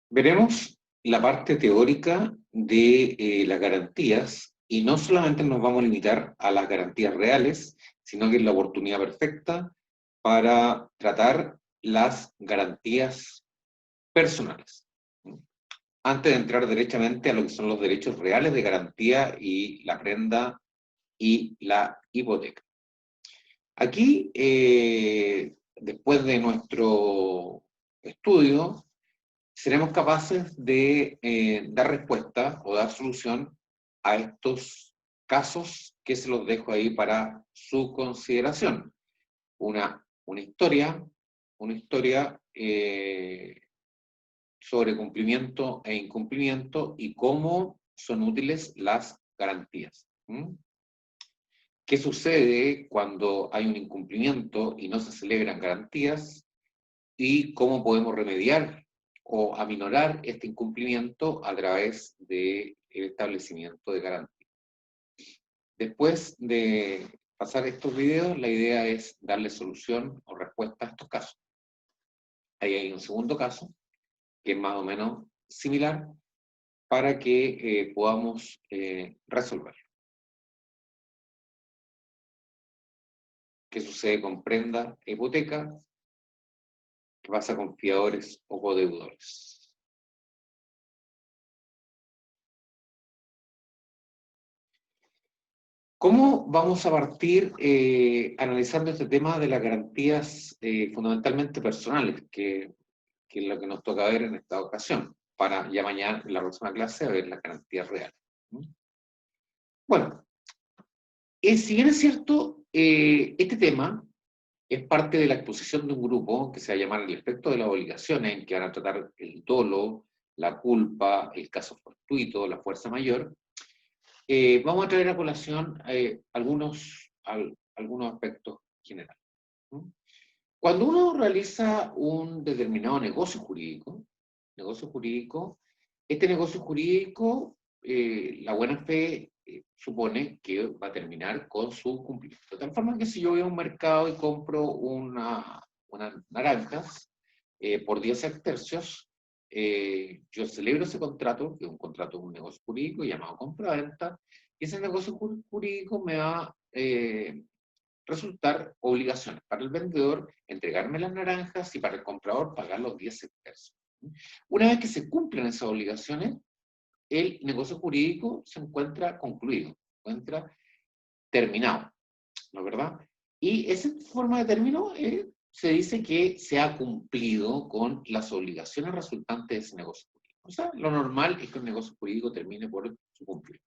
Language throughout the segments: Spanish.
Veremos la parte teórica de las garantías y no solamente nos vamos a limitar a las garantías reales, sino que es la oportunidad perfecta para tratar las garantías personales. Antes de entrar derechamente a lo que son los derechos reales de garantía y la prenda y la hipoteca. Aquí, después de nuestro estudio, seremos capaces de dar respuesta o dar solución a estos casos que se los dejo ahí para su consideración. Una historia sobre cumplimiento e incumplimiento y cómo son útiles las garantías. ¿Qué sucede cuando hay un incumplimiento y no se celebran garantías? ¿Y cómo podemos remediar o aminorar este incumplimiento a través del establecimiento de garantías? Después de pasar estos videos, la idea es darle solución o respuesta a estos casos. Ahí hay un segundo caso, que es más o menos similar, para que podamos resolverlo. ¿Qué sucede con prenda e hipoteca? ¿Qué pasa con fiadores o codeudores? ¿Cómo vamos a partir analizando este tema de las garantías fundamentalmente personales, que es lo que nos toca ver en esta ocasión, para ya mañana, en la próxima clase, ver las garantías reales? Bueno, si bien es cierto, este tema es parte de la exposición de un grupo que se va a llamar el efecto de las obligaciones, en que van a tratar el dolo, la culpa, el caso fortuito, la fuerza mayor. Vamos a traer a colación algunos aspectos generales. Cuando uno realiza un determinado negocio jurídico, este negocio jurídico, la buena fe supone que va a terminar con su cumplimiento. De tal forma que si yo voy a un mercado y compro unas naranjas por 10 tercios, yo celebro ese contrato, que es un contrato de un negocio jurídico llamado compra-venta, y ese negocio jurídico me va a resultar obligaciones para el vendedor entregarme las naranjas y para el comprador pagar los 10 tercios. Una vez que se cumplen esas obligaciones, el negocio jurídico se encuentra concluido, se encuentra terminado, ¿no es verdad? Y esa forma de término se dice que se ha cumplido con las obligaciones resultantes de ese negocio jurídico. O sea, lo normal es que un negocio jurídico termine por su cumplimiento.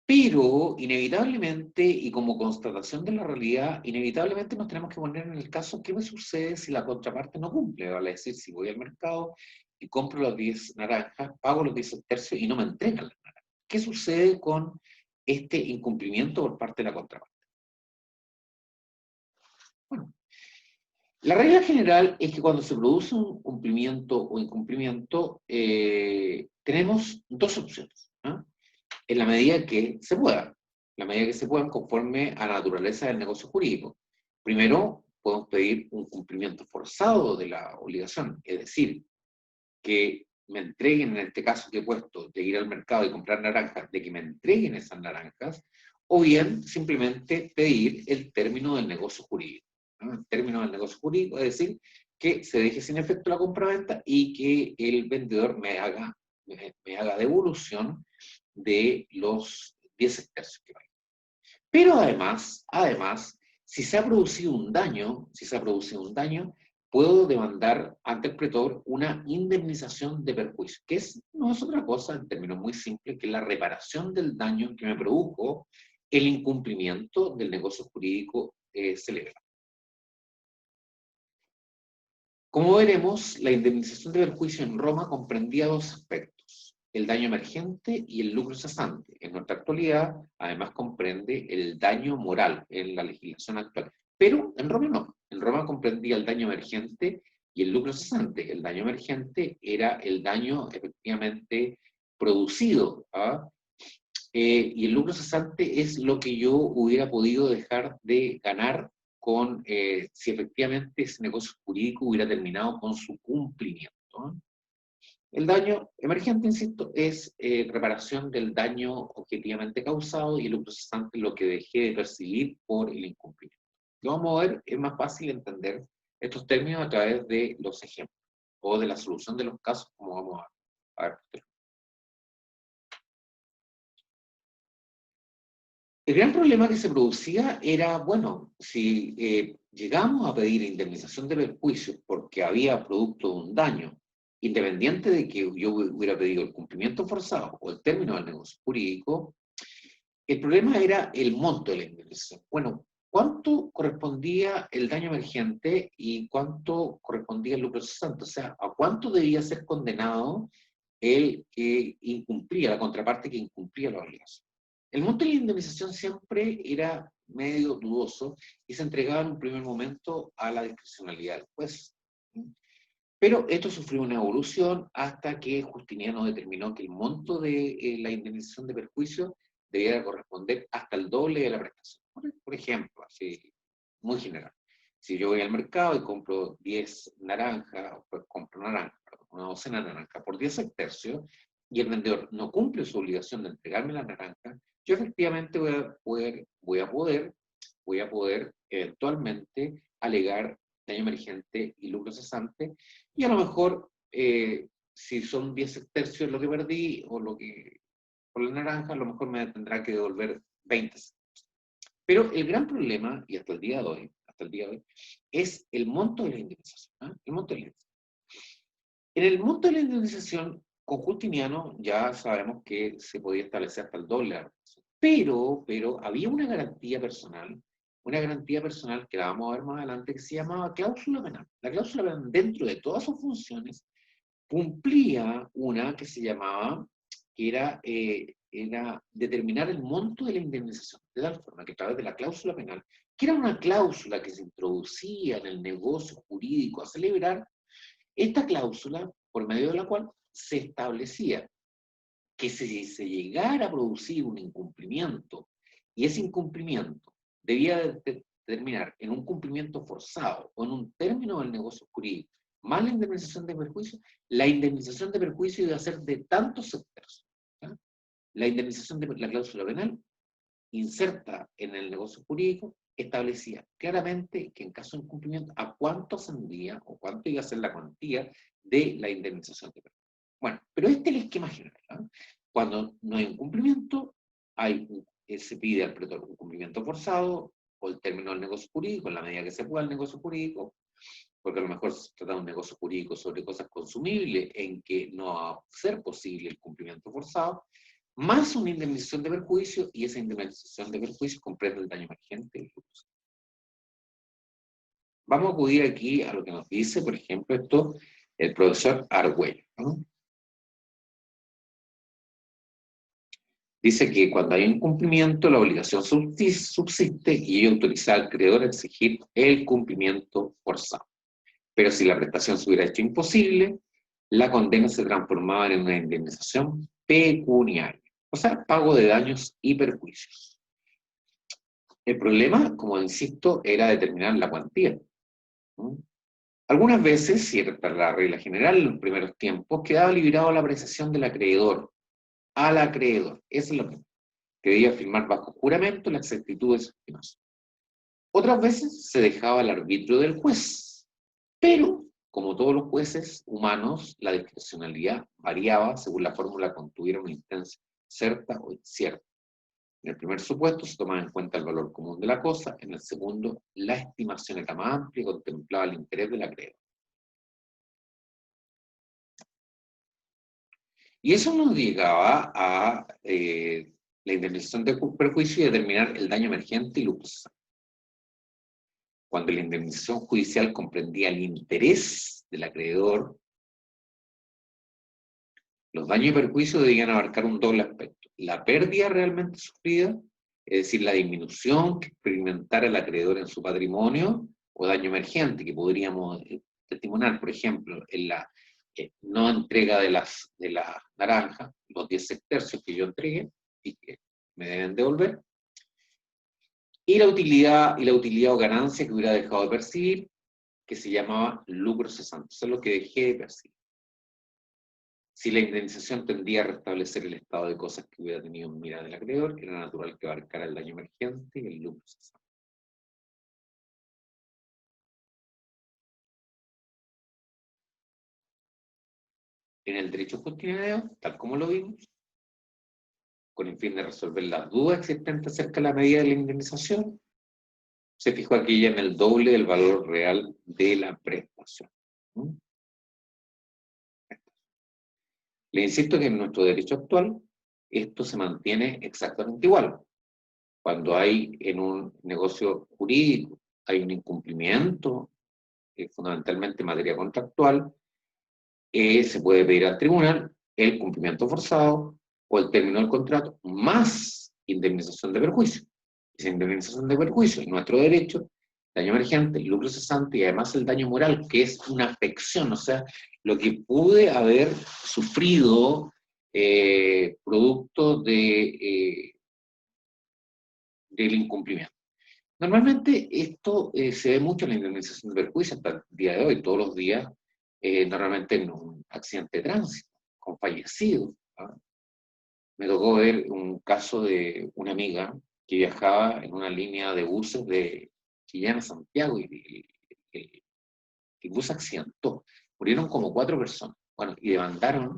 Pero, inevitablemente, y como constatación de la realidad, inevitablemente nos tenemos que poner en el caso, ¿qué me sucede si la contraparte no cumple? Vale decir, si voy al mercado y compro las 10 naranjas, pago los 10 tercios y no me entregan las naranjas. ¿Qué sucede con este incumplimiento por parte de la contraparte? Bueno, la regla general es que cuando se produce un cumplimiento o incumplimiento, tenemos dos opciones, ¿no? En la medida que se pueda, la medida que se puedan conforme a la naturaleza del negocio jurídico. Primero, podemos pedir un cumplimiento forzado de la obligación, es decir, que me entreguen, en este caso que he puesto, de ir al mercado y comprar naranjas, de que me entreguen esas naranjas, o bien simplemente pedir el término del negocio jurídico, ¿no? El término del negocio jurídico, es decir, que se deje sin efecto la compraventa y que el vendedor me haga devolución de los 10 tercios que valen. Pero además, si se ha producido un daño, puedo demandar ante el pretor una indemnización de perjuicio, que no es otra cosa, en términos muy simples, que la reparación del daño que me produjo el incumplimiento del negocio jurídico celebrado. Como veremos, la indemnización de perjuicio en Roma comprendía dos aspectos: el daño emergente y el lucro cesante. En nuestra actualidad, además, comprende el daño moral en la legislación actual. Pero en Roma no. En Roma comprendía el daño emergente y el lucro cesante. El daño emergente era el daño efectivamente producido, ¿ah? Y el lucro cesante es lo que yo hubiera podido dejar de ganar si efectivamente ese negocio jurídico hubiera terminado con su cumplimiento, ¿no? El daño emergente, insisto, es reparación del daño objetivamente causado y el lucro cesante lo que dejé de percibir por el incumplimiento. Lo vamos a ver, es más fácil entender estos términos a través de los ejemplos o de la solución de los casos, como vamos a ver. El gran problema que se producía era, bueno, si llegamos a pedir indemnización de perjuicios porque había producto de un daño, independiente de que yo hubiera pedido el cumplimiento forzado o el término del negocio jurídico, el problema era el monto de la indemnización. Bueno, ¿cuánto correspondía el daño emergente y cuánto correspondía el lucro cesante? O sea, ¿a cuánto debía ser condenado el que incumplía, la contraparte que incumplía la obligación? El monto de la indemnización siempre era medio dudoso y se entregaba en un primer momento a la discrecionalidad del juez. Pero esto sufrió una evolución hasta que Justiniano determinó que el monto de la indemnización de perjuicio debía corresponder hasta el doble de la prestación. Por ejemplo, así, muy general. Si yo voy al mercado y compro 10 naranjas, pues compro una docena de naranjas por 10 hectercios, y el vendedor no cumple su obligación de entregarme la naranja, yo efectivamente voy a poder eventualmente alegar daño emergente y lucro cesante, y a lo mejor, si son 10 tercios lo que perdí, o lo que, por la naranja, a lo mejor me tendrá que devolver 20. Pero el gran problema, y hasta el día de hoy, es el monto de la indemnización. ¿Eh? El monto de la indemnización. En el monto de la indemnización, con Justiniano ya sabemos que se podía establecer hasta el doble de la prestación. Pero había una garantía personal que la vamos a ver más adelante, que se llamaba cláusula penal. La cláusula penal, dentro de todas sus funciones, cumplía una que se llamaba, que era determinar el monto de la indemnización, de tal forma que a través de la cláusula penal, que era una cláusula que se introducía en el negocio jurídico a celebrar, esta cláusula, por medio de la cual se establecía que si se llegara a producir un incumplimiento, y ese incumplimiento debía terminar en un cumplimiento forzado o en un término del negocio jurídico, más la indemnización de perjuicio, la indemnización de perjuicio iba a ser de tantos sectores. La indemnización de la cláusula penal, inserta en el negocio jurídico, establecía claramente que en caso de incumplimiento, a cuánto ascendía o cuánto iba a ser la cuantía de la indemnización de perjuicio. Bueno, pero este es el esquema general. ¿No? Cuando no hay un cumplimiento, se pide al pretor un cumplimiento forzado o el término del negocio jurídico, en la medida que se pueda el negocio jurídico, porque a lo mejor se trata de un negocio jurídico sobre cosas consumibles en que no va a ser posible el cumplimiento forzado, más una indemnización de perjuicio, y esa indemnización de perjuicio comprende el daño emergente. Vamos a acudir aquí a lo que nos dice, por ejemplo, el profesor Argüello, ¿no? Dice que cuando hay incumplimiento, la obligación subsiste y ello autoriza al acreedor a exigir el cumplimiento forzado. Pero si la prestación se hubiera hecho imposible, la condena se transformaba en una indemnización pecuniaria, o sea, pago de daños y perjuicios. El problema, como insisto, era determinar la cuantía. ¿No? Algunas veces, y era la regla general en los primeros tiempos, quedaba librado la apreciación del acreedor, al acreedor. Eso es lo mismo, que debía firmar bajo juramento la exactitud de su estimación. Otras veces se dejaba al arbitrio del juez, pero, como todos los jueces humanos, la discrecionalidad variaba según la fórmula contuviera una instancia cierta o incierta. En el primer supuesto se tomaba en cuenta el valor común de la cosa, en el segundo, la estimación era más amplia y contemplaba el interés del acreedor. Y eso nos llegaba a la indemnización de perjuicio y determinar el daño emergente y lucro cesante. Cuando la indemnización judicial comprendía el interés del acreedor, los daños y perjuicios debían abarcar un doble aspecto. La pérdida realmente sufrida, es decir, la disminución que experimentara el acreedor en su patrimonio, o daño emergente que podríamos testimoniar, por ejemplo, en la no entrega de la naranja, los 10 tercios que yo entregué y que me deben devolver, y la utilidad o ganancia que hubiera dejado de percibir, que se llamaba lucro cesante. Eso es lo que dejé de percibir. Si la indemnización tendía a restablecer el estado de cosas que hubiera tenido en mira del acreedor, era natural que abarcara el daño emergente y el lucro cesante. En el derecho continuado, tal como lo vimos, con el fin de resolver las dudas existentes acerca de la medida de la indemnización, se fijó aquella en el doble del valor real de la prestación. ¿Mm? Le insisto que en nuestro derecho actual esto se mantiene exactamente igual. Cuando hay en un negocio jurídico, hay un incumplimiento, fundamentalmente en materia contractual, se puede pedir al tribunal el cumplimiento forzado o el término del contrato más indemnización de perjuicio. Esa indemnización de perjuicio en nuestro derecho, daño emergente, lucro cesante y además el daño moral, que es una afección, o sea, lo que pude haber sufrido producto del incumplimiento. Normalmente esto se ve mucho en la indemnización de perjuicio hasta el día de hoy, todos los días, normalmente en un accidente de tránsito, con fallecidos. ¿Ah? Me tocó ver un caso de una amiga que viajaba en una línea de buses de Chillán a Santiago y el bus accidentó. Murieron como 4 personas. Bueno, y demandaron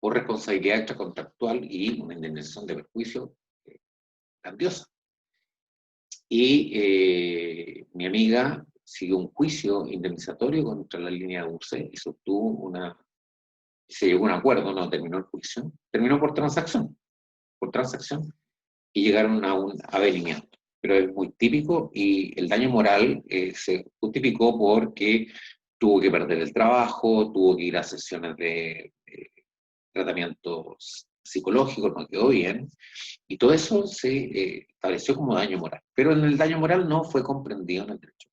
por responsabilidad extracontractual y una indemnización de perjuicio grandiosa. Y mi amiga siguió un juicio indemnizatorio contra la línea de buses y se llegó a un acuerdo, no terminó el juicio, terminó por transacción, y llegaron a un avenimiento. Pero es muy típico y el daño moral se justificó porque tuvo que perder el trabajo, tuvo que ir a sesiones de tratamientos psicológicos, no quedó bien, y todo eso se estableció como daño moral. Pero en el daño moral no fue comprendido en el derecho.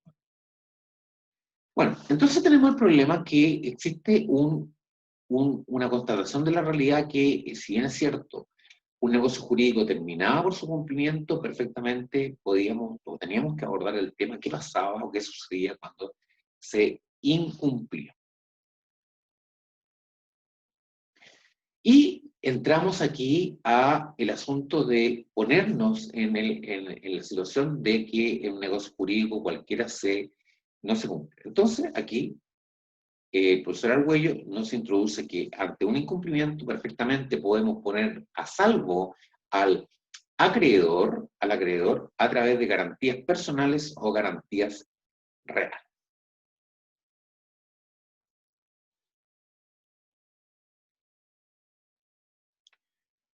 Bueno, entonces tenemos el problema que existe una constatación de la realidad que, si bien es cierto, un negocio jurídico terminaba por su cumplimiento, perfectamente podíamos o teníamos que abordar el tema qué pasaba o qué sucedía cuando se incumplía. Y entramos aquí a el asunto de ponernos en la situación de que en un negocio jurídico cualquiera no se cumple. Entonces, aquí el profesor Argüello nos introduce que ante un incumplimiento perfectamente podemos poner a salvo al acreedor a través de garantías personales o garantías reales.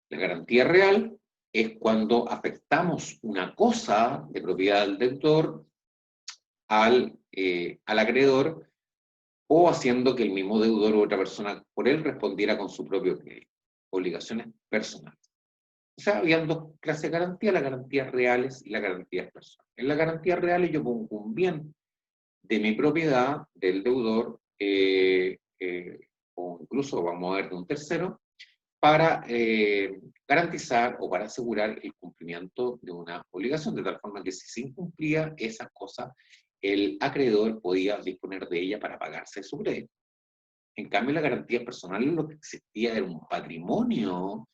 La garantía real es cuando afectamos una cosa de propiedad del deudor al acreedor o haciendo que el mismo deudor u otra persona por él respondiera con su propio crédito. Obligaciones personales. O sea, habían dos clases de garantía, las garantías reales y las garantías personales. En las garantías reales yo pongo un bien de mi propiedad, del deudor, o incluso vamos a ver de un tercero, para garantizar o para asegurar el cumplimiento de una obligación, de tal forma que si se incumplía esa cosa, el acreedor podía disponer de ella para pagarse su crédito. En cambio, la garantía personal lo que existía era un patrimonio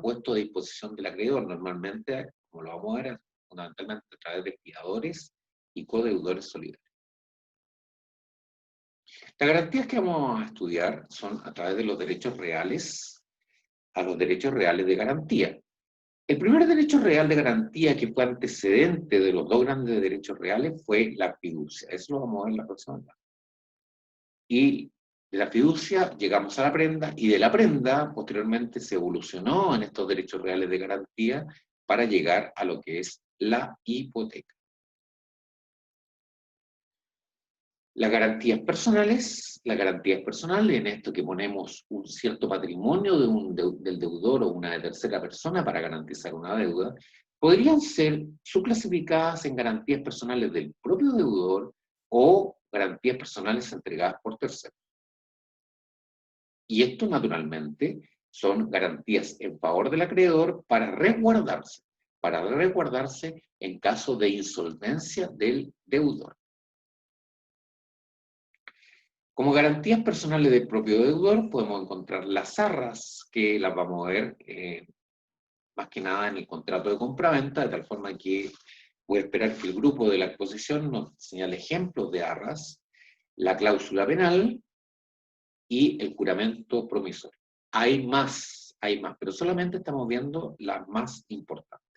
puesto a disposición del acreedor, normalmente, como lo vamos a ver, fundamentalmente a través de fiadores y codeudores solidarios. Las garantías que vamos a estudiar son a través de los derechos reales a los derechos reales de garantía. El primer derecho real de garantía que fue antecedente de los dos grandes derechos reales fue la fiducia. Eso lo vamos a ver en la próxima clase. Y de la fiducia llegamos a la prenda, y de la prenda posteriormente se evolucionó en estos derechos reales de garantía para llegar a lo que es la hipoteca. Las garantías personales en esto que ponemos un cierto patrimonio del deudor o una tercera persona para garantizar una deuda, podrían ser subclasificadas en garantías personales del propio deudor o garantías personales entregadas por terceros. Y esto naturalmente son garantías en favor del acreedor para resguardarse en caso de insolvencia del deudor. Como garantías personales del propio deudor podemos encontrar las arras, que las vamos a ver más que nada en el contrato de compraventa, de tal forma que voy a esperar que el grupo de la exposición nos señale ejemplos de arras, la cláusula penal y el juramento promisorio. Hay más, pero solamente estamos viendo las más importantes.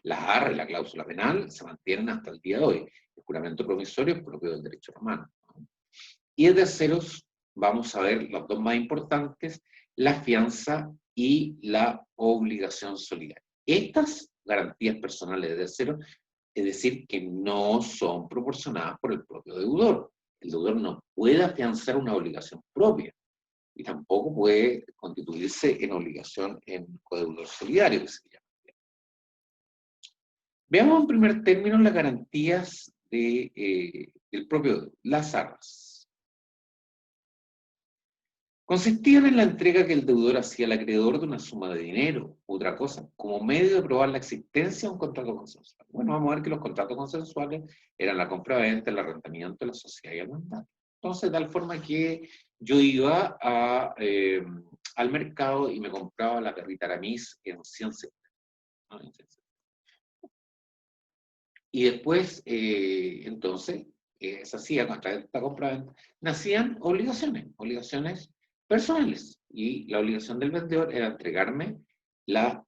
Las arras y la cláusula penal se mantienen hasta el día de hoy. El juramento promisorio es propio del derecho romano. Y de terceros, vamos a ver los dos más importantes, la fianza y la obligación solidaria. Estas garantías personales de terceros, es decir, que no son proporcionadas por el propio deudor. El deudor no puede afianzar una obligación propia y tampoco puede constituirse en obligación en codeudor solidario, que se llama. Veamos en primer término las garantías del propio deudor, las arras. Consistían en la entrega que el deudor hacía al acreedor de una suma de dinero, otra cosa, como medio de probar la existencia de un contrato consensual. Bueno, vamos a ver que los contratos consensuales eran la compra-venta, el arrendamiento, la sociedad y el mandato. Entonces, de tal forma que yo iba al mercado y me compraba la perrita Aramis en 100 céntimos. ¿No? Y después, entonces, se hacía a través de esta compra-venta, nacían obligaciones personales. Y la obligación del vendedor era entregarme la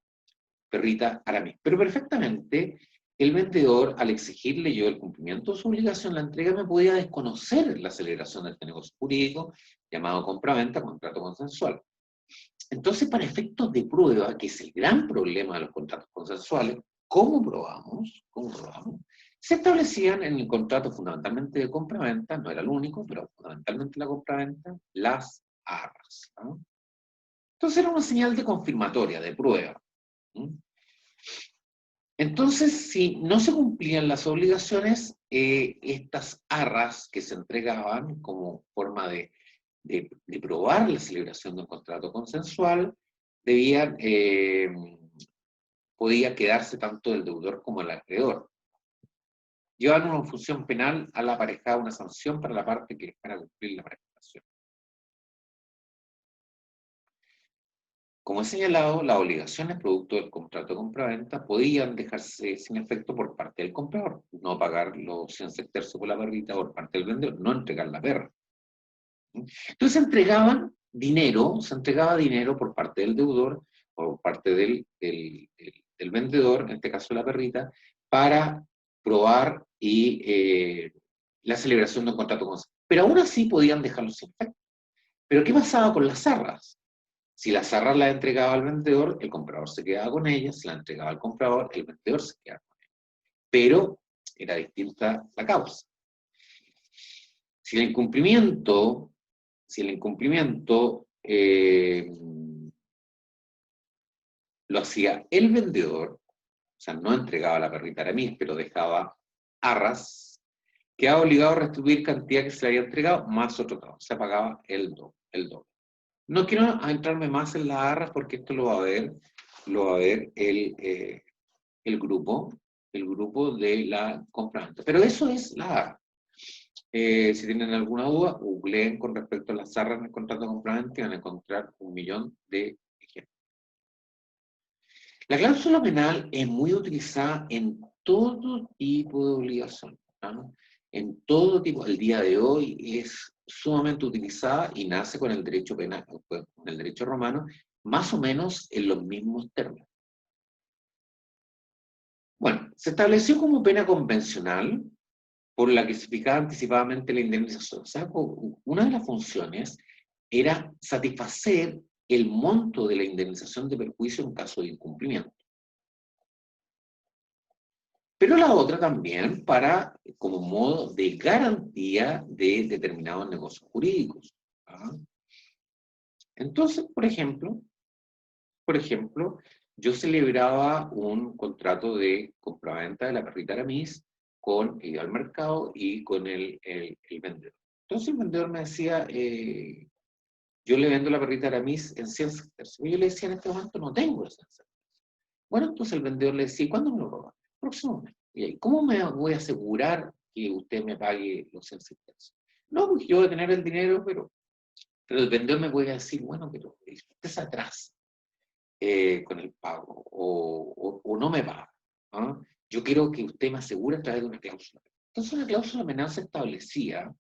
perrita Aramis. Pero perfectamente, el vendedor, al exigirle yo el cumplimiento de su obligación, la entrega, me podía desconocer la celebración de este negocio jurídico llamado compra-venta, contrato consensual. Entonces, para efectos de prueba, que es el gran problema de los contratos consensuales, ¿cómo probamos? Se establecían en el contrato fundamentalmente de compra-venta, no era el único, pero fundamentalmente la compra-venta, las arras. ¿No? Entonces era una señal de confirmatoria, de prueba. ¿No? Entonces, si no se cumplían las obligaciones, estas arras que se entregaban como forma de probar la celebración de un contrato consensual, podía quedarse tanto el deudor como el acreedor. Llevan una función penal a la aparejada una sanción para la parte que para cumplir la prestación. Como he señalado, las obligaciones producto del contrato de compraventa podían dejarse sin efecto por parte del comprador, no pagar los 100 tercios por la perrita por parte del vendedor, no entregar la perra. Entonces se entregaba dinero por parte del deudor, por parte del vendedor, en este caso la perrita, para probar la celebración de un contrato con. Pero aún así podían dejarlo sin efecto. Pero ¿qué pasaba con las arras? Si las arras las entregaba al vendedor, el comprador se quedaba con ellas, si las entregaba al comprador, el vendedor se quedaba con ellas. Pero era distinta la causa. Si el incumplimiento lo hacía el vendedor, o sea, no entregaba la perrita Aramis, pero dejaba arras, quedaba obligado a restituir cantidad que se le había entregado, más otro trabajo, se pagaba el doble. No quiero adentrarme más en las arras porque esto lo va a ver el grupo de la compra-venta. Pero eso es la arra. Si tienen alguna duda, googleen con respecto a las arras en el contrato de compraventa y van a encontrar 1.000.000 de ejemplos. La cláusula penal es muy utilizada en todo tipo de obligación. ¿No? En todo tipo, el día de hoy es sumamente utilizada y nace con el derecho penal, con el derecho romano, más o menos en los mismos términos. Bueno, se estableció como pena convencional por la que se fijaba anticipadamente la indemnización. O sea, una de las funciones era satisfacer el monto de la indemnización de perjuicio en caso de incumplimiento. Pero la otra también como modo de garantía de determinados negocios jurídicos. ¿Ah? Entonces, por ejemplo, yo celebraba un contrato de compraventa de la perrita Aramis iba al mercado y con el vendedor. Entonces el vendedor me decía, yo le vendo la perrita Aramis en 100 tercios. Y yo le decía, en este momento no tengo ese 100 tercios. Bueno, entonces el vendedor le decía, ¿cuándo me lo roba? Próximo mes. ¿Y cómo me voy a asegurar que usted me pague los 100 tercios? No, porque yo voy a tener el dinero, pero el vendedor me puede decir, bueno, pero usted se atrasa con el pago o no me paga. ¿Ah? Yo quiero que usted me asegure a través de una cláusula. Entonces, una cláusula penal se establecía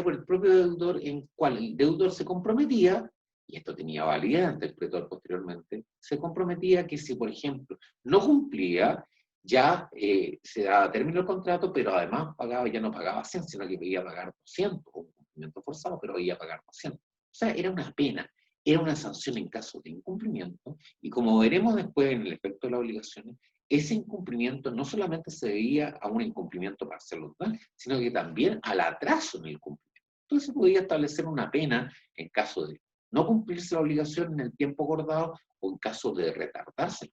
por el propio deudor en cual el deudor se comprometía, y esto tenía validez ante el pretor posteriormente, se comprometía que si, por ejemplo, no cumplía, ya se daba término el contrato, pero además pagaba, ya no pagaba 100, sino que podía pagar 200, o un cumplimiento forzado, pero podía pagar 200. O sea, era una pena, era una sanción en caso de incumplimiento, y como veremos después en el efecto de las obligaciones, ese incumplimiento no solamente se debía a un incumplimiento parcial o total, sino que también al atraso en el cumplimiento. Entonces se podía establecer una pena en caso de no cumplirse la obligación en el tiempo acordado o en caso de retardarse.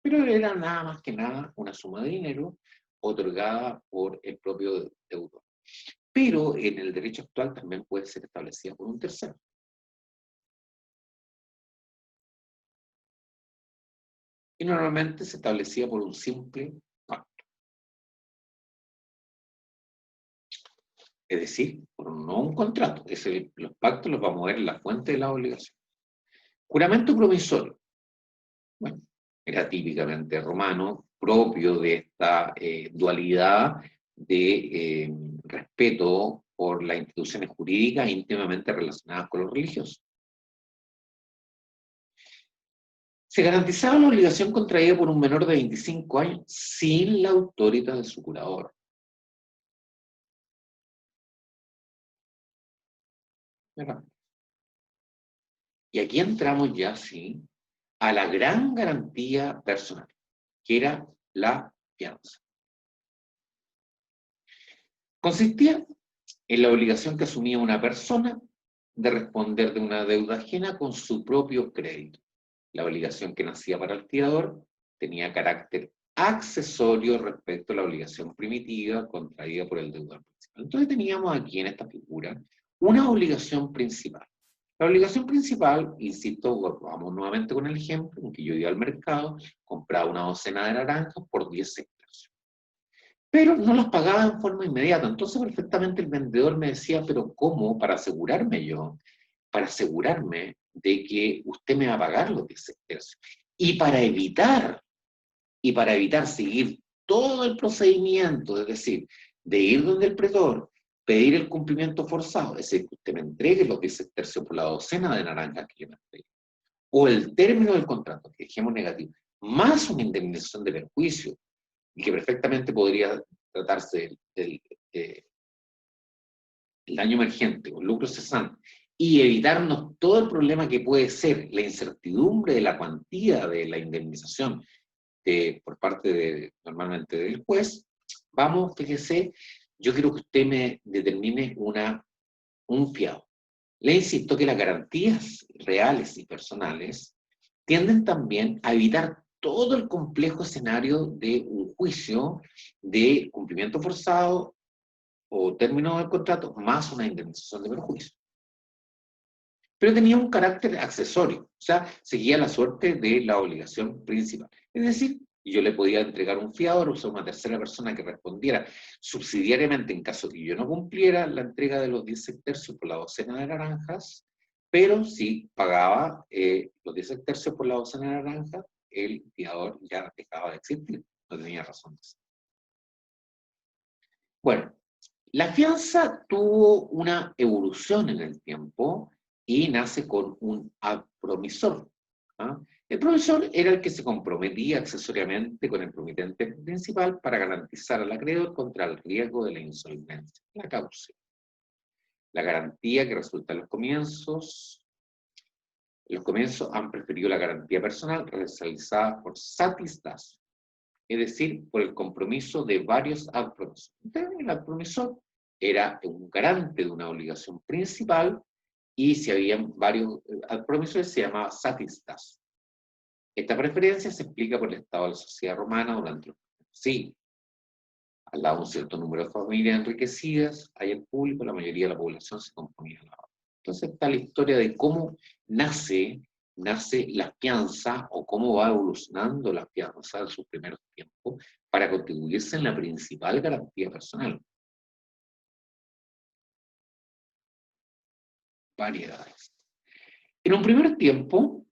Pero era nada más que nada una suma de dinero otorgada por el propio deudor. Pero en el derecho actual también puede ser establecida por un tercero. Y normalmente se establecía por un simple pacto. Es decir, no un contrato. Los pactos los vamos a ver en la fuente de la obligación. Juramento promisorio. Bueno, era típicamente romano, propio de esta dualidad de respeto por las instituciones jurídicas íntimamente relacionadas con los religiosos. Se garantizaba la obligación contraída por un menor de 25 años sin la autoridad de su curador. ¿Verdad? Y aquí entramos ya, sí, a la gran garantía personal, que era la fianza. Consistía en la obligación que asumía una persona de responder de una deuda ajena con su propio crédito. La obligación que nacía para el fiador tenía carácter accesorio respecto a la obligación primitiva contraída por el deudor principal. Entonces teníamos aquí en esta figura una obligación principal. La obligación principal, insisto, vamos nuevamente con el ejemplo, en que yo iba al mercado, compraba una docena de naranjas por 10 hectáreas. Pero no las pagaba en forma inmediata. Entonces perfectamente el vendedor me decía, pero ¿cómo? Para asegurarme yo, para asegurarme de que usted me va a pagar los 10 tercios. Y para evitar seguir todo el procedimiento, es decir, de ir donde el pretor, pedir el cumplimiento forzado, es decir, que usted me entregue los 10 tercios por la docena de naranjas que yo me entregué, o el término del contrato, que dejemos negativo, más una indemnización de perjuicio, y que perfectamente podría tratarse del daño emergente o el lucro cesante, y evitarnos todo el problema que puede ser la incertidumbre de la cuantía de la indemnización por parte normalmente del juez, vamos, fíjese, yo quiero que usted me determine un fiado. Le insisto que las garantías reales y personales tienden también a evitar todo el complejo escenario de un juicio de cumplimiento forzado o término del contrato más una indemnización de perjuicio. Pero tenía un carácter accesorio, o sea, seguía la suerte de la obligación principal. Es decir, yo le podía entregar un fiador, o sea, una tercera persona que respondiera subsidiariamente en caso que yo no cumpliera la entrega de los 10 tercios por la docena de naranjas, pero si pagaba los 10 tercios por la docena de naranjas, el fiador ya dejaba de existir, no tenía razón de ser. Bueno, la fianza tuvo una evolución en el tiempo y nace con un promisor. ¿Ah? El promisor era el que se comprometía accesoriamente con el promitente principal para garantizar al acreedor contra el riesgo de la insolvencia, la causa. La garantía que resulta en los comienzos han preferido la garantía personal realizada por satisdas, es decir, por el compromiso de varios adpromisores. Entonces, el adpromisor era un garante de una obligación principal y si habían varios adpromisores se llamaba satistas. Esta preferencia se explica por el estado de la sociedad romana durante los siglos. Al lado de un cierto número de familias enriquecidas, hay el público, la mayoría de la población se componía de la otra. Entonces está la historia de cómo nace la fianza o cómo va evolucionando la fianza en sus primeros tiempos para constituirse en la principal garantía personal. variedades. En un primer tiempo,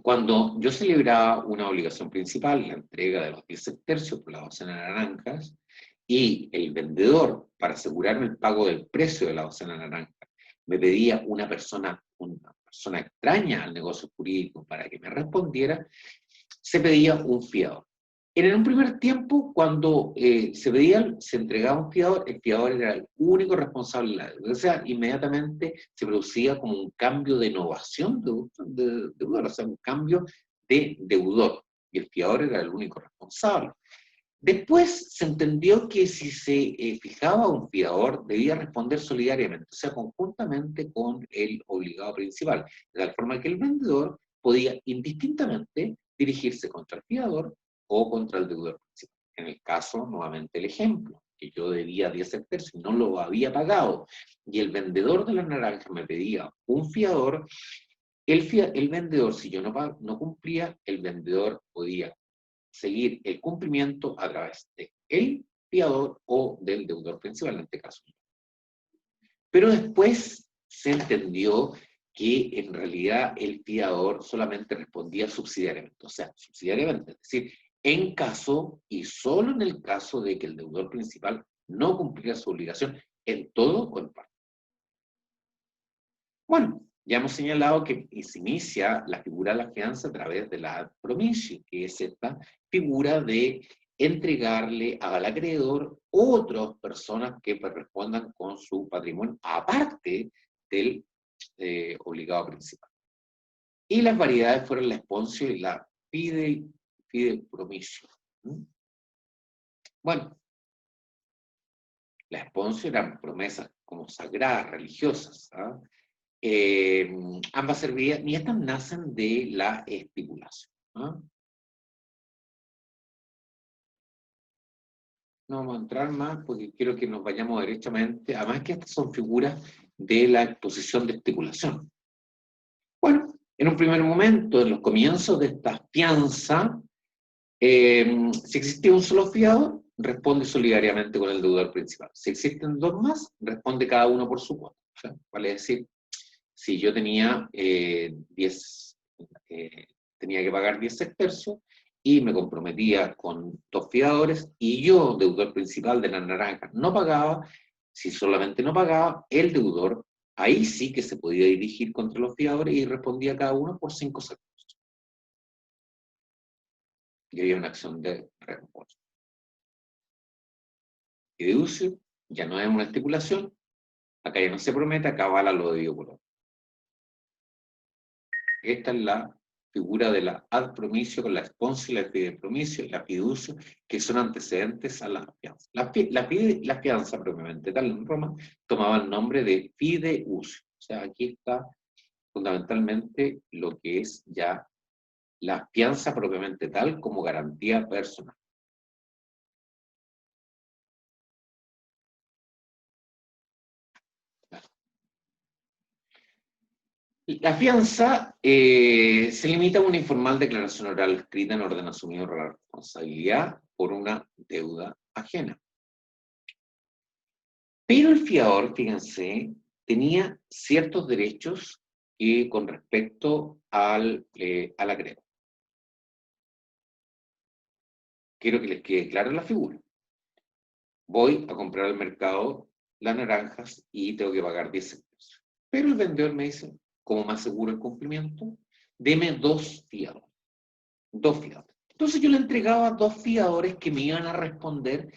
cuando yo celebraba una obligación principal, la entrega de los 10 tercios por la docena de naranjas, y el vendedor, para asegurarme el pago del precio de la docena de naranjas, me pedía una persona extraña al negocio jurídico para que me respondiera, se pedía un fiador. En un primer tiempo, cuando se entregaba un fiador, el fiador era el único responsable de la deuda. O sea, inmediatamente se producía como un cambio de innovación de deudor, o sea, un cambio de deudor. Y el fiador era el único responsable. Después se entendió que si se fijaba un fiador, debía responder solidariamente, o sea, conjuntamente con el obligado principal, de tal forma que el vendedor podía indistintamente dirigirse contra el fiador o contra el deudor principal. En el caso, nuevamente el ejemplo, que yo debía 10 tercios y no lo había pagado, y el vendedor de la naranja me pedía un fiador, el vendedor, si yo no cumplía, el vendedor podía seguir el cumplimiento a través de el fiador o del deudor principal, en este caso. Pero después se entendió que en realidad el fiador solamente respondía subsidiariamente, o sea, subsidiariamente, es decir, en caso y solo en el caso de que el deudor principal no cumpliera su obligación en todo o en parte. Bueno, ya hemos señalado que se inicia la figura de la fianza a través de la ad promisio, que es esta figura de entregarle al acreedor otras personas que respondan con su patrimonio, aparte del obligado principal. Y las variedades fueron la esponsio y la fideipromisio. Bueno, la esponsio eran promesas como sagradas, religiosas, ¿ah? Ambas servían, y estas nacen de la estipulación. ¿No? No vamos a entrar más porque quiero que nos vayamos derechamente, además que estas son figuras de la exposición de estipulación. Bueno, en un primer momento, en los comienzos de esta fianza, si existe un solo fiador, responde solidariamente con el deudor principal. Si existen dos más, responde cada uno por su cuota. O sea, vale decir, si yo tenía tenía que pagar 10 tercios y me comprometía con dos fiadores y yo, deudor principal de la naranja, no pagaba, si solamente no pagaba, el deudor, ahí sí que se podía dirigir contra los fiadores y respondía cada uno por 5 segundos. Y había una acción de reembolso. Y deduce, ya no es una estipulación, acá ya no se promete, acá avala lo debido por otro. Esta es la figura de la ad promisio con la sponsio, la fideipromisio y la fiducio, que son antecedentes a la fianza. La fianza, propiamente tal en Roma, tomaba el nombre de fideiusio. O sea, aquí está fundamentalmente lo que es ya la fianza propiamente tal como garantía personal. La fianza se limita a una informal declaración oral escrita en orden asumido por la responsabilidad por una deuda ajena. Pero el fiador, fíjense, tenía ciertos derechos con respecto al acreedor. Quiero que les quede clara la figura. Voy a comprar al mercado las naranjas y tengo que pagar 10 pesos. Pero el vendedor me dice, como me aseguro el cumplimiento, deme dos fiadores. Dos fiadores. Entonces yo le entregaba dos fiadores que me iban a responder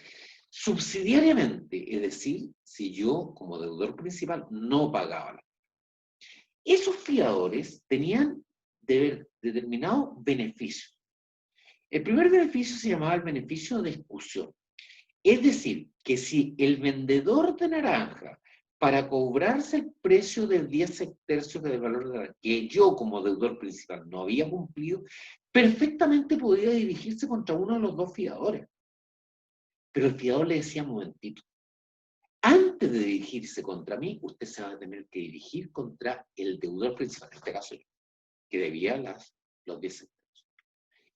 subsidiariamente, es decir, si yo como deudor principal no pagaba. Esos fiadores tenían determinado beneficio. El primer beneficio se llamaba el beneficio de excusión. Es decir, que si el vendedor de naranja, para cobrarse el precio de 10 tercios del valor de la naranja, que yo como deudor principal no había cumplido, perfectamente podía dirigirse contra uno de los dos fiadores. Pero el fiador le decía, momentito, antes de dirigirse contra mí, usted se va a tener que dirigir contra el deudor principal, en este caso yo, que debía los 10 centavos.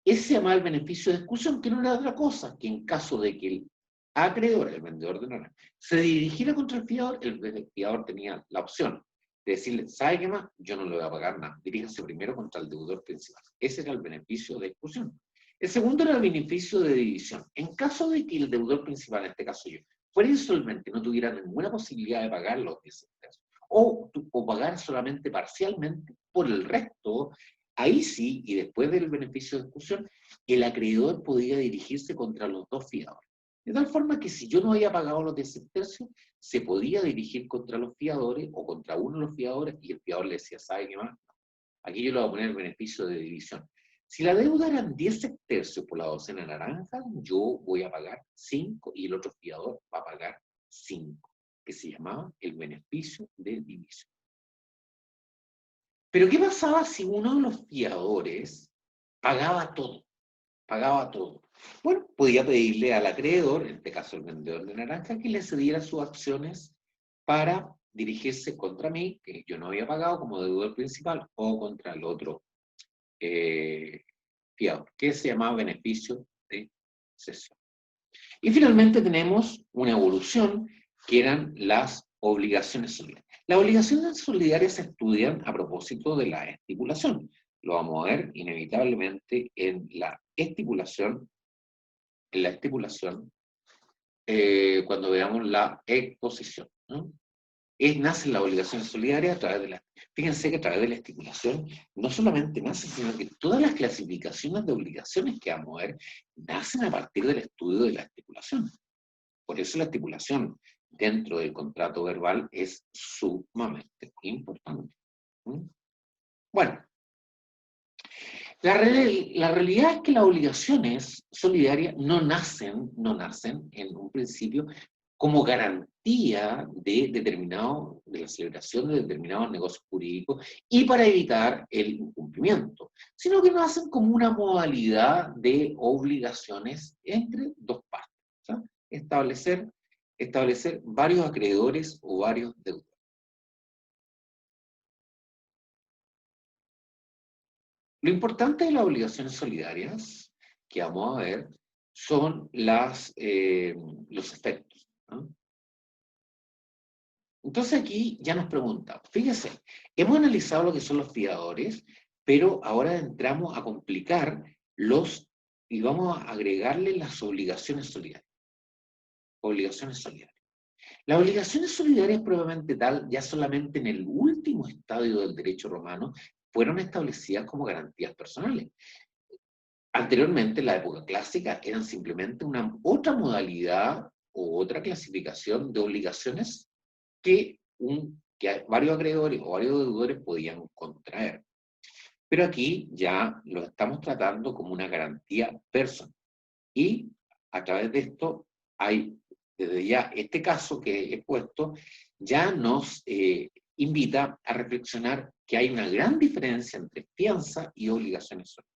Ese se llamaba el beneficio de exclusión, que no era otra cosa que en caso de que el acreedor, el vendedor de naranja, se dirigiera contra el fiador tenía la opción de decirle, ¿sabe qué más? Yo no le voy a pagar nada. Diríjase primero contra el deudor principal. Ese era el beneficio de exclusión. El segundo era el beneficio de división. En caso de que el deudor principal, en este caso yo, fuera insolvente, no tuviera ninguna posibilidad de pagar los 10 tercios, o pagar solamente parcialmente por el resto, ahí sí, y después del beneficio de exclusión, el acreedor podía dirigirse contra los dos fiadores. De tal forma que si yo no había pagado los 10 tercios, se podía dirigir contra los fiadores o contra uno de los fiadores y el fiador le decía, ¿sabe qué más? Aquí yo le voy a poner el beneficio de división. Si la deuda eran 10 tercios por la docena naranja, yo voy a pagar 5 y el otro fiador va a pagar 5, que se llamaba el beneficio de división. Pero ¿qué pasaba si uno de los fiadores pagaba todo? Pagaba todo. Bueno, podía pedirle al acreedor, en este caso el vendedor de naranja, que le cediera sus acciones para dirigirse contra mí, que yo no había pagado como deudor principal, o contra el otro fiador, que se llamaba beneficio de cesión. Y finalmente tenemos una evolución, que eran las obligaciones solidarias. Las obligaciones solidarias se estudian a propósito de la estipulación. Lo vamos a ver inevitablemente en la estipulación, cuando veamos la exposición, ¿no? Nacen las obligaciones solidarias a través de la... Fíjense que a través de la estipulación no solamente nace, sino que todas las clasificaciones de obligaciones que vamos a ver nacen a partir del estudio de la estipulación. Por eso la estipulación dentro del contrato verbal es sumamente importante. Bueno, la realidad es que las obligaciones solidarias no nacen en un principio como garantía de la celebración de determinados negocios jurídicos y para evitar el incumplimiento, sino que nacen como una modalidad de obligaciones entre dos partes, ¿sí? Establecer varios acreedores o varios deudores. Lo importante de las obligaciones solidarias que vamos a ver son los efectos, ¿no? Entonces aquí ya nos preguntamos, fíjense, hemos analizado lo que son los fiadores, pero ahora entramos a complicar y vamos a agregarle las obligaciones solidarias. Obligaciones solidarias. Las obligaciones solidarias, probablemente tal, ya solamente en el último estadio del derecho romano, fueron establecidas como garantías personales. Anteriormente, en la época clásica, eran simplemente una otra modalidad o otra clasificación de obligaciones que varios acreedores o varios deudores podían contraer. Pero aquí ya lo estamos tratando como una garantía personal. Y a través de esto hay, desde ya, este caso que he puesto, ya nos invita a reflexionar que hay una gran diferencia entre fianza y obligaciones solidarias.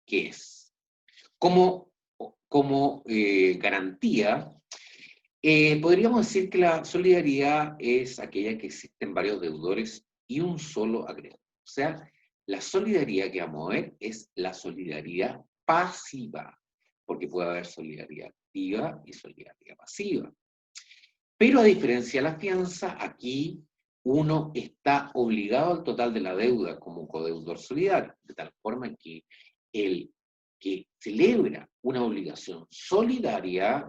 ¿Qué es? Como garantía, podríamos decir que la solidaridad es aquella que existen varios deudores y un solo acreedor. O sea, la solidaridad que vamos a ver es la solidaridad pasiva, porque puede haber solidaridad activa y solidaridad pasiva. Pero a diferencia de la fianza, aquí uno está obligado al total de la deuda como codeudor solidario, de tal forma que el que celebra una obligación solidaria,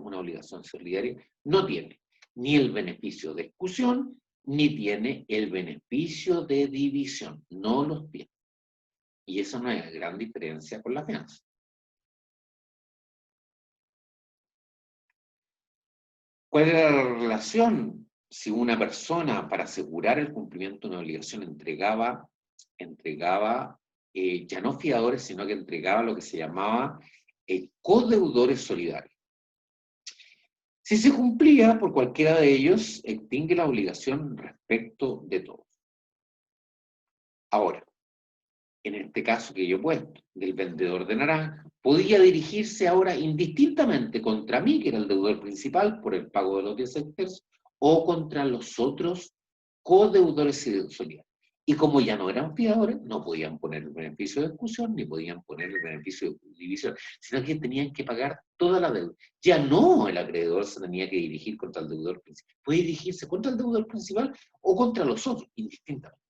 no tiene ni el beneficio de exclusión, ni tiene el beneficio de división. No los tiene. Y eso no es una gran diferencia con la fianza. ¿Cuál era la relación? Si una persona, para asegurar el cumplimiento de una obligación, entregaba ya no fiadores, sino que entregaba lo que se llamaba codeudores solidarios. Si se cumplía por cualquiera de ellos, extingue la obligación respecto de todos. Ahora, en este caso que yo he puesto, del vendedor de naranja, podía dirigirse ahora indistintamente contra mí, que era el deudor principal, por el pago de los 10 tercios, o contra los otros codeudores solidarios. Y como ya no eran fiadores, no podían poner el beneficio de exclusión ni podían poner el beneficio de división, sino que tenían que pagar toda la deuda. Ya no el acreedor se tenía que dirigir contra el deudor principal. Puede dirigirse contra el deudor principal o contra los otros, indistintamente.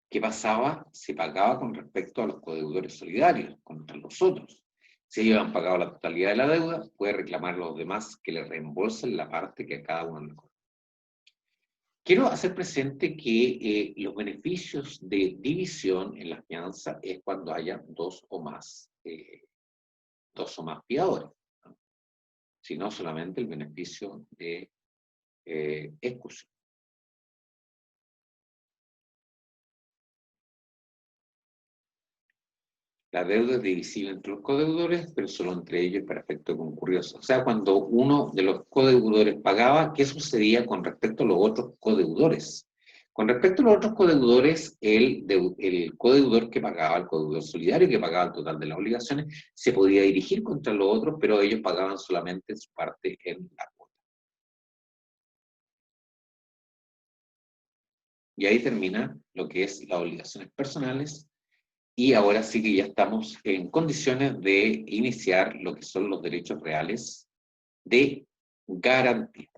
¿Qué pasaba? Se pagaba con respecto a los codeudores solidarios, contra los otros. Si ellos han pagado la totalidad de la deuda, puede reclamar a los demás que le reembolsen la parte que a cada uno le corresponde. Quiero hacer presente que los beneficios de división en la fianza es cuando haya dos o más fiadores, ¿no? Sino solamente el beneficio de exclusión. La deuda es divisible entre los codeudores, pero solo entre ellos para efecto concurrioso. O sea, cuando uno de los codeudores pagaba, ¿qué sucedía con respecto a los otros codeudores? Con respecto a los otros codeudores, el codeudor que pagaba, el codeudor solidario que pagaba el total de las obligaciones, se podía dirigir contra los otros, pero ellos pagaban solamente su parte en la cuota. Y ahí termina lo que es las obligaciones personales. Y ahora sí que ya estamos en condiciones de iniciar lo que son los derechos reales de garantía.